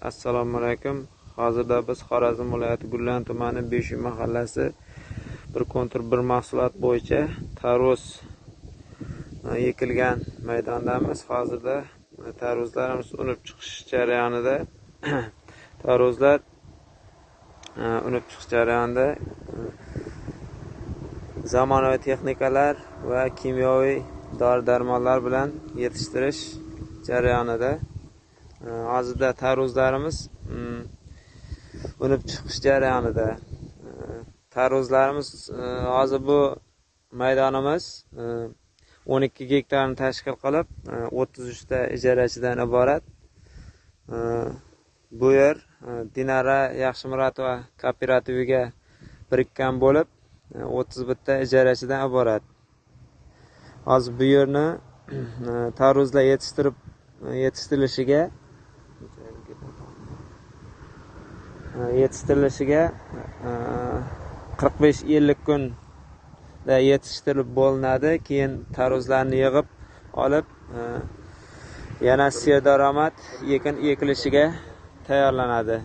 Assalomu alaykum. Hozirda biz Xorazm viloyati Gullan tumani Beshuy mahallasi bir kontur bir mahsulot bo'yicha tarvuz ekilgan maydondamiz. Hozirda tarvuzlarimiz unib chiqish jarayonida. Tarvuzlar unib chiqish jarayonida zamonaviy texnikalar va kimyoviy dori-darmonlar bilan yetishtirish jarayonida. Hozirda tarvuzlarimiz unib chiqish jarayonida. Tarvuzlarimiz hozir bu maydonimiz 12 gektarni tashkil qilib 33 ta ijarachidan iborat. Bu yer Dinara Yaxshimuratova kooperativiga birikkan bo'lib 31 ta ijarachidan iborat. Hozir bu yerni tarvuzlar yetishtirilishiga 45-50 kunda yetishtirib bo'linadi. Keyin tarvuzlarni yig'ib olib yana serdaromad ekin ekilishiga tayyorlanadi.